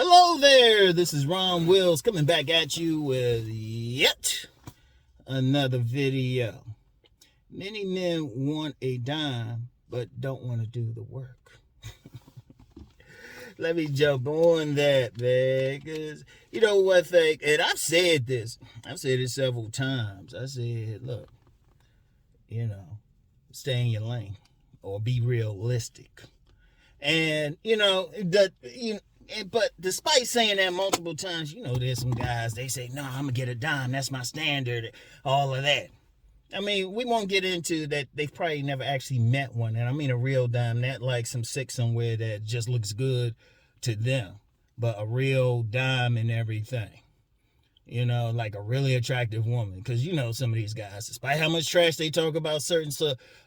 Hello there, this is Rom Wills coming back at you with yet another video. Many men want a dime, but don't want to do the work. Let me jump on that, man, because you know one thing, and I've said it several times. I said, look, stay in your lane or be realistic. And, but despite saying that multiple times, there's some guys, they say, no, I'm going to get a dime. That's my standard, all of that. I mean, we won't get into that. They've probably never actually met one. And I mean a real dime, not like some sick somewhere that just looks good to them, but a real dime and everything. Like a really attractive woman. Because, some of these guys, despite how much trash they talk about certain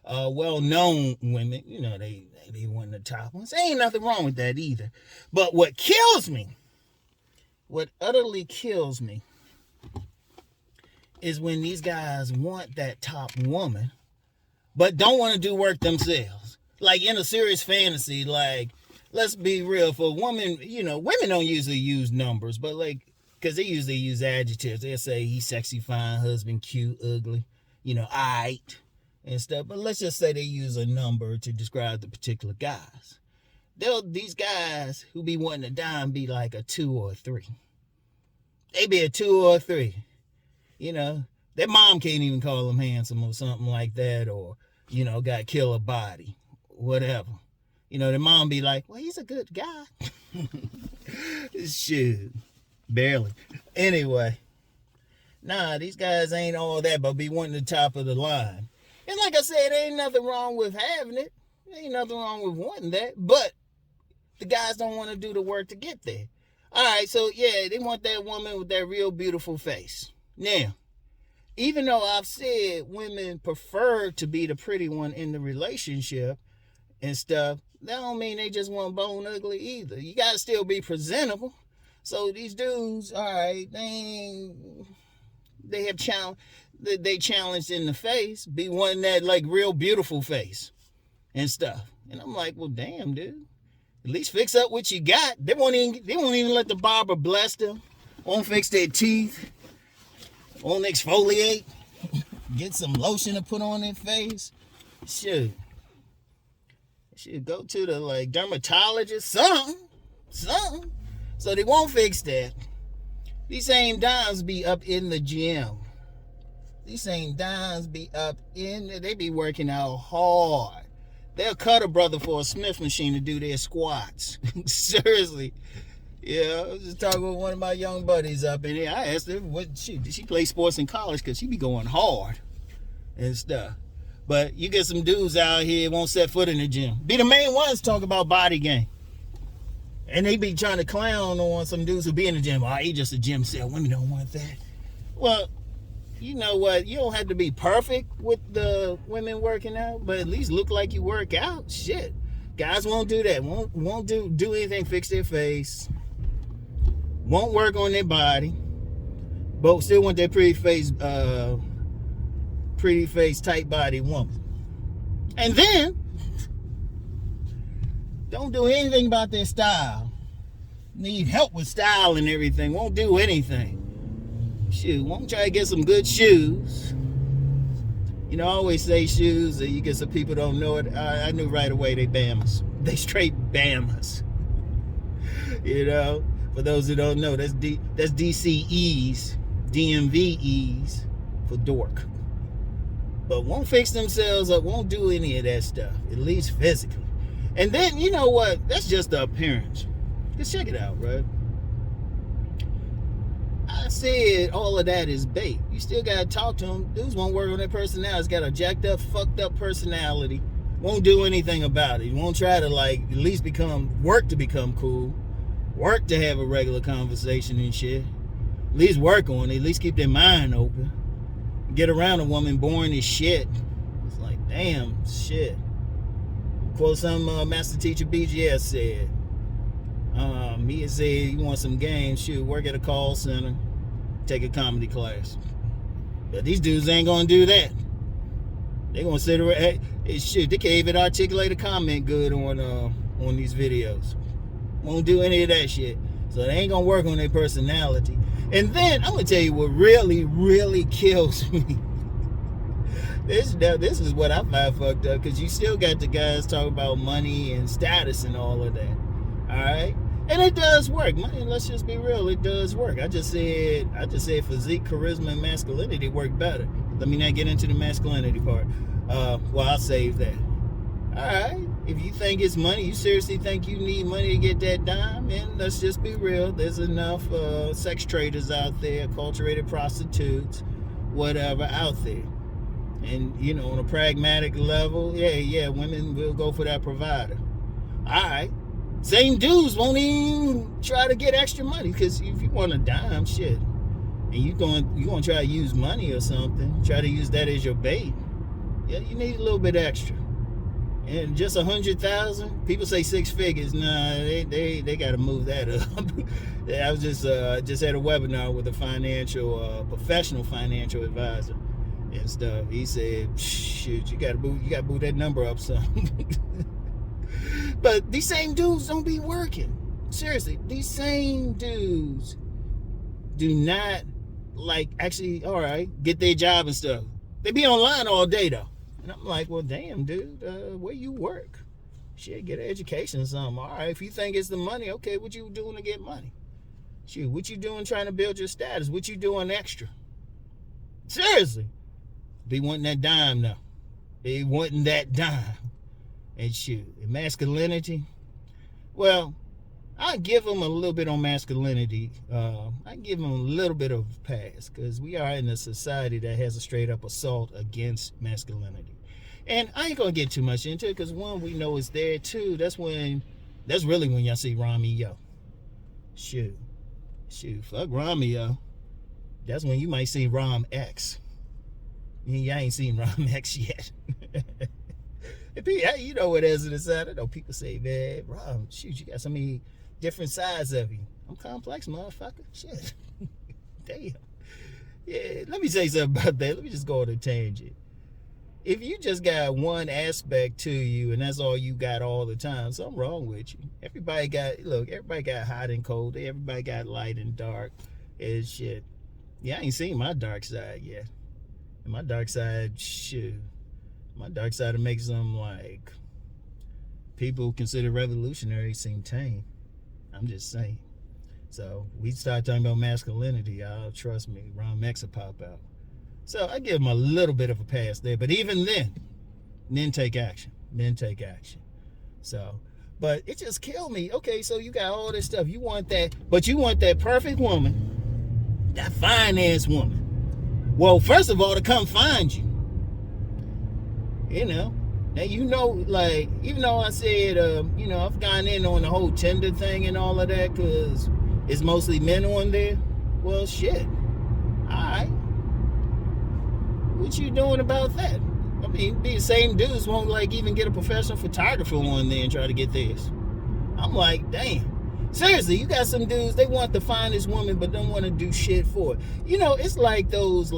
well-known women, they be one of the top ones. Ain't nothing wrong with that either. But what utterly kills me, is when these guys want that top woman, but don't want to do work themselves. Like in a serious fantasy, like, let's be real, for a woman, women don't usually use numbers, but like, because they usually use adjectives. They'll say he's sexy, fine, husband, cute, ugly, aight, and stuff. But let's just say they use a number to describe the particular guys. These guys who be wanting a dime be like a 2 or a 3. They be a 2 or a 3. Their mom can't even call them handsome or something like that, or, got killer body, whatever. Their mom be like, well, he's a good guy. Shit. Barely. Anyway, these guys ain't all that, but be wanting the top of the line. And like I said, there ain't nothing wrong with having it. There ain't nothing wrong with wanting that, but the guys don't want to do the work to get there. All right, so yeah, they want that woman with that real beautiful face. Now, even though I've said women prefer to be the pretty one in the relationship and stuff, that don't mean they just want bone ugly either. You got to still be presentable. So these dudes, all right, they challenged in the face, be wanting that like real beautiful face and stuff. And I'm like, well, damn, dude, at least fix up what you got. They won't even let the barber bless them. Won't fix their teeth. Won't exfoliate. Get some lotion to put on their face. Should go to the dermatologist, something. So they won't fix that. These same dimes be up in the gym. These same dimes be up in there. They be working out hard. They'll cut a brother for a Smith machine to do their squats. Seriously. Yeah, I was just talking with one of my young buddies up in here. I asked her, did she play sports in college? Because she be going hard and stuff. But you get some dudes out here won't set foot in the gym. Be the main ones talk about body game. And they be trying to clown on some dudes who be in the gym. Oh, he just a gym sale. Women don't want that. Well, you know what? You don't have to be perfect with the women working out, but at least look like you work out. Shit. Guys won't do that. Won't do anything, fix their face. Won't work on their body. But still want that pretty face, tight body woman. And then don't do anything about their style. Need help with style and everything. Won't do anything. Shoot, won't try to get some good shoes. I always say shoes, you get some people don't know it. I knew right away they Bamas. They straight Bamas. For those who don't know, that's DCEs, DMVEs for dork. But won't fix themselves up, won't do any of that stuff, at least physically. And then, you know what? That's just the appearance. Just check it out, right? I said all of that is bait. You still got to talk to them. Dudes won't work on their personality. It's got a jacked up, fucked up personality. Won't do anything about it. Won't try to, at least work to become cool. Work to have a regular conversation and shit. At least work on it. At least keep their mind open. Get around a woman boring as shit. It's like, damn, shit. Quote some master teacher BGS said. He had said, you want some games, shoot, work at a call center, take a comedy class. But these dudes ain't gonna do that. They gonna sit around, shit, they can't even articulate a comment good on these videos. Won't do any of that shit. So they ain't gonna work on their personality. And then I'm gonna tell you what really, really kills me. This is what I find fucked up, because you still got the guys talking about money and status and all of that. All right, and it does work. Man, let's just be real, it does work. I just said physique, charisma, and masculinity work better. Let me not get into the masculinity part. Well, I'll save that. All right, if you think it's money, you seriously think you need money to get that dime, and let's just be real, there's enough sex traders out there, acculturated prostitutes, whatever out there. And, you know, on a pragmatic level, yeah, women will go for that provider. All right. Same dudes won't even try to get extra money, because if you want a dime, shit, and you going to try to use money or something, try to use that as your bait, yeah, you need a little bit extra. And just 100,000, people say 6 figures. Nah, they got to move that up. I was just had a webinar with a professional financial advisor and stuff. He said, "Shit, you got to move that number up some." But these same dudes don't be working. Seriously, these same dudes do not actually, all right, get their job and stuff. They be online all day though. And I'm like, well, damn, dude, where you work? Shit, get an education or something. All right, if you think it's the money, okay, what you doing to get money? Shoot, what you doing trying to build your status? What you doing extra? Seriously. Be wanting that dime now. Be wanting that dime. And shoot, masculinity, well, I give them a little bit on masculinity. I give them a little bit of a pass, because we are in a society that has a straight up assault against masculinity. And I ain't gonna get too much into it, because one, we know it's there. Two, that's really when y'all see Romeo. Shoot, fuck Romeo. That's when you might see Rom X. Y'all ain't seen Rom X yet. You know what else it is. I know people say, man, Rom, shoot, you got so many different sides of you. I'm complex, motherfucker. Shit. Damn. Yeah, let me say something about that. Let me just go on a tangent. If you just got one aspect to you and that's all you got all the time, something wrong with you. Everybody got hot and cold. Everybody got light and dark and shit. Yeah, I ain't seen my dark side yet. And my dark side, shoot. My dark side will make some like people consider revolutionary seem tame. I'm just saying. So we start talking about masculinity, trust me, Rom X will pop out. So I give them a little bit of a pass there. But even then, men take action. So, but it just killed me. Okay, so you got all this stuff. You want that, but you want that perfect woman, that finance woman. Well, first of all, to come find you. You know, now like, even though I said, I've gone in on the whole Tinder thing and all of that, because it's mostly men on there. Well, shit. All right. What you doing about that? I mean, these same dudes won't even get a professional photographer on there and try to get theirs. I'm like, damn. Seriously, you got some dudes, they want the finest woman, but don't want to do shit for it. It's like those,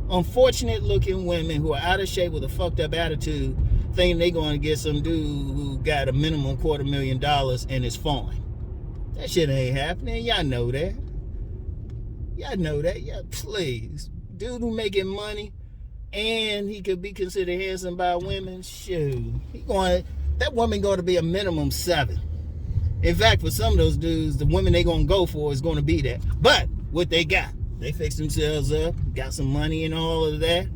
unfortunate looking women who are out of shape with a fucked up attitude, thinking they going to get some dude who got a minimum $250,000 and is foreign. That shit ain't happening. Y'all know that. Yeah, please. Dude who making money and he could be considered handsome by women, shoot. That woman going to be a minimum 7. In fact, for some of those dudes, the women they going to go for is going to be that. But what they got, they fixed themselves up, got some money and all of that.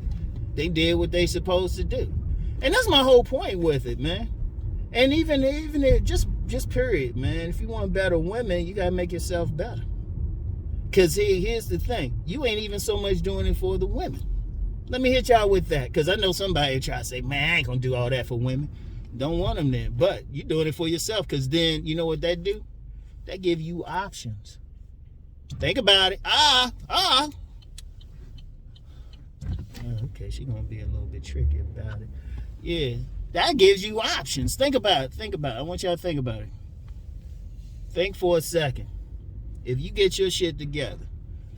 They did what they supposed to do. And that's my whole point with it, man. And even if, just period, man. If you want better women, you got to make yourself better. Because here's the thing. You ain't even so much doing it for the women. Let me hit y'all with that. Because I know somebody try to say, man, I ain't going to do all that for women. Don't want them then. But you're doing it for yourself. Because then, you know what that do? That give you options. Think about it. Okay, she's going to be a little bit tricky about it. Yeah, that gives you options. Think about it. I want y'all to think about it. Think for a second. If you get your shit together,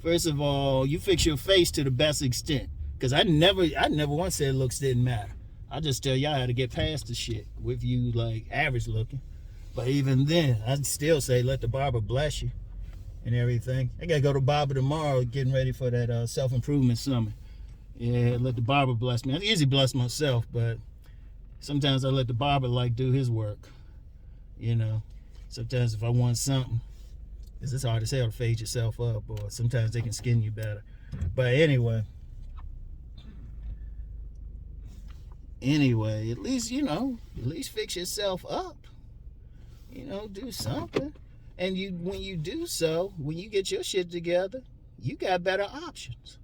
first of all, you fix your face to the best extent. Because I never once said looks didn't matter. I just tell y'all how to get past the shit with you, average looking. But even then, I'd still say let the barber bless you and everything. I gotta go to barber tomorrow, getting ready for that self-improvement summit. Yeah, let the barber bless me. I usually bless myself, but sometimes I let the barber like do his work. You know, sometimes if I want something, it's hard as hell to fade yourself up, or sometimes they can skin you better. But anyway, at least, at least fix yourself up. Do something. And when you do so, when you get your shit together, you got better options.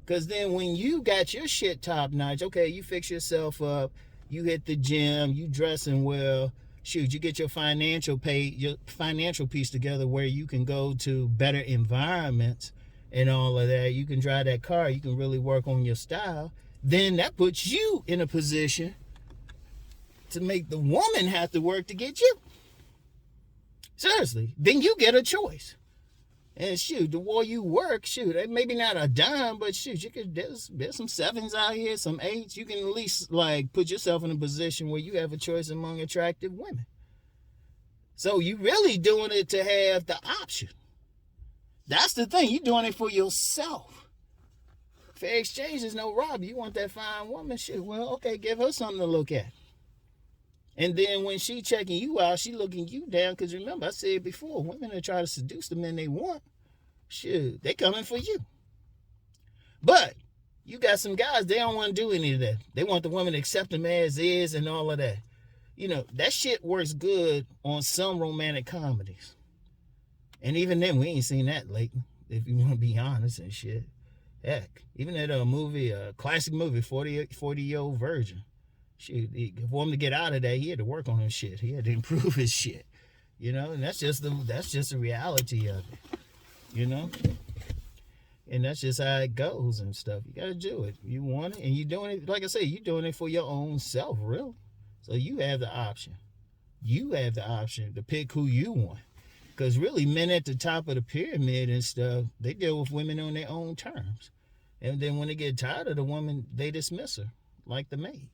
Because then when you got your shit top notch, okay, you fix yourself up, you hit the gym, you dressing well, shoot, you get your financial piece together where you can go to better environments and all of that. You can drive that car, you can really work on your style. Then that puts you in a position to make the woman have to work to get you. Seriously, then you get a choice. And shoot, the more you work, shoot, maybe not a dime, but shoot, there's some 7s out here, some 8s. You can at least like put yourself in a position where you have a choice among attractive women. So you really doing it to have the option. That's the thing. You're doing it for yourself. Fair exchange is no robbery. You want that fine woman, shit. Well, okay, give her something to look at. And then when she checking you out, she looking you down. Because remember, I said before, women that try to seduce the men they want, shit, they coming for you. But you got some guys, they don't want to do any of that. They want the woman to accept them as is and all of that. That shit works good on some romantic comedies. And even then, we ain't seen that lately, if you want to be honest and shit. Heck, even that movie, classic movie, 40-Year-Old Virgin. Shit, for him to get out of that, he had to work on his shit. He had to improve his shit. And that's just the reality of it. And that's just how it goes and stuff. You gotta do it. You want it, and you doing it, like I say, you doing it for your own self, really. So you have the option. You have the option to pick who you want. Because really, men at the top of the pyramid and stuff, they deal with women on their own terms. And then when they get tired of the woman, they dismiss her, like the maid.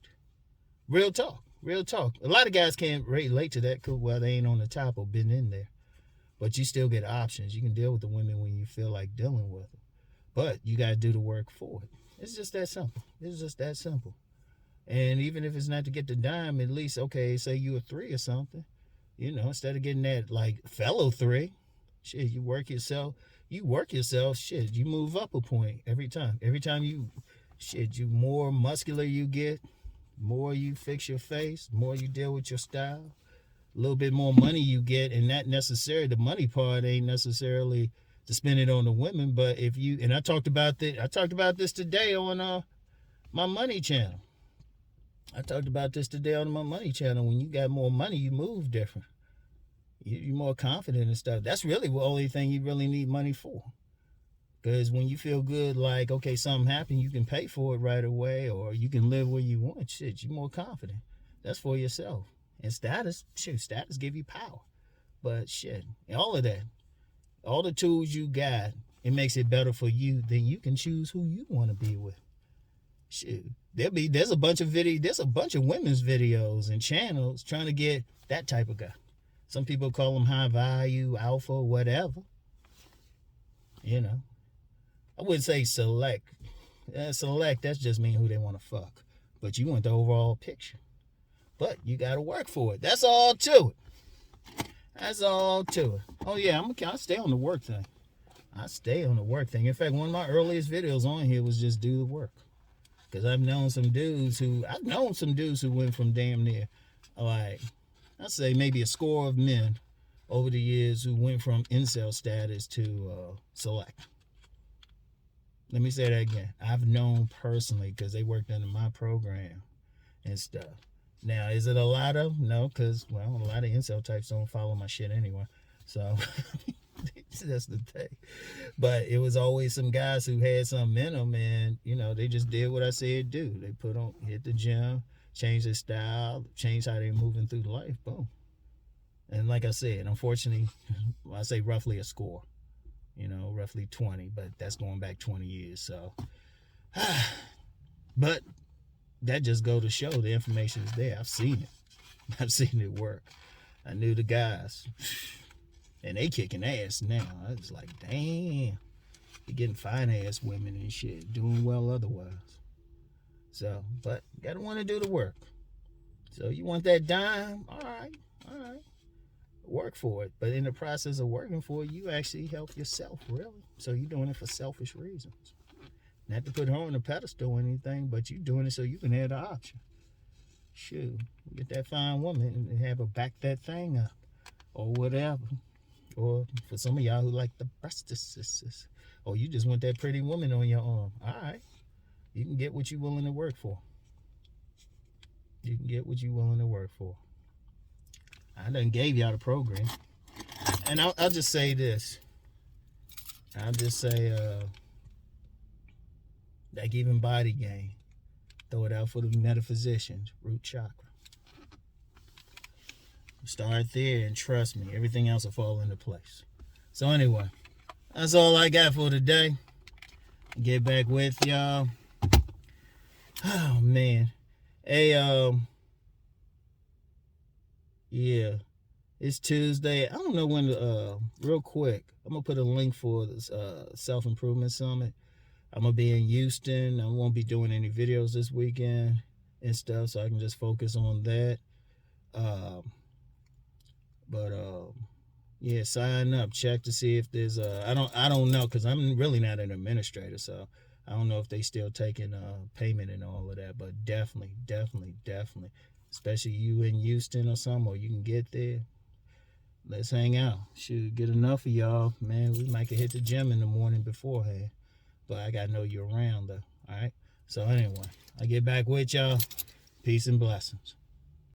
Real talk. A lot of guys can't relate to that because, they ain't on the top or been in there. But you still get options. You can deal with the women when you feel like dealing with them. But you got to do the work for it. It's just that simple. And even if it's not to get the dime, at least, okay, say you a 3 or something. Instead of getting that, like, fellow 3, shit, you work yourself, shit, you move up a point every time. Every time you more muscular you get, more you fix your face, more you deal with your style, a little bit more money you get, and not necessarily, the money part ain't necessarily to spend it on the women, but if you, and I talked about this today on my money channel. When you got more money, you move different. You're more confident and stuff. That's really the only thing you really need money for. Because when you feel good, like, okay, something happened, you can pay for it right away, or you can live where you want. Shit, you're more confident. That's for yourself. And status give you power. But shit, all of that, all the tools you got, it makes it better for you. Then you can choose who you want to be with. Shit, there's a bunch of women's videos and channels trying to get that type of guy. Some people call them high value, alpha, whatever. I wouldn't say select. Select, that's just mean who they want to fuck. But you want the overall picture. But you got to work for it. That's all to it. Oh yeah, I stay on the work thing. In fact, one of my earliest videos on here was just do the work. Because I've known some dudes who went from damn near, like, I'd say maybe a score of men over the years who went from incel status to select. Let me say that again. I've known personally because they worked under my program and stuff. Now, is it a lot of? No, because, a lot of incel types don't follow my shit anyway. So, that's the thing. But it was always some guys who had something in them, and, they just did what I said do. They hit the gym, changed their style, changed how they're moving through life, boom. And like I said, unfortunately, I say roughly a score. Roughly 20, but that's going back 20 years. So, but that just go to show the information is there. I've seen it work. I knew the guys. And they kicking ass now. I was like, damn. You're getting fine ass women and shit. Doing well otherwise. So, but gotta want to do the work. So you want that dime? All right. Work for it. But in the process of working for it, you actually help yourself, really. So you're doing it for selfish reasons. Not to put her on a pedestal or anything, but you're doing it so you can have the option. Shoot, get that fine woman and have her back that thing up. Or whatever. Or for some of y'all who like the breastises. Or you just want that pretty woman on your arm. All right. You can get what you're willing to work for. You can get what you're willing to work for. I done gave y'all the program. And I'll just say this. I'll just say, that even body game. Throw it out for the metaphysicians. Root chakra. Start there and trust me, everything else will fall into place. So anyway, that's all I got for today. Get back with y'all. Oh man. Hey, yeah. It's Tuesday. I don't know when to, real quick, I'm gonna put a link for this self-improvement summit. I'm gonna be in Houston. I won't be doing any videos this weekend and stuff, so I can just focus on that. Yeah, sign up. Check to see if there's I don't know, because I'm really not an administrator, so I don't know if they still taking payment and all of that. But definitely, especially you in Houston or something, or you can get there. Let's hang out. Shoot, get enough of y'all, man. We might could hit the gym in the morning beforehand, but I gotta know you're around though. All right. So anyway, I get back with y'all. Peace and blessings.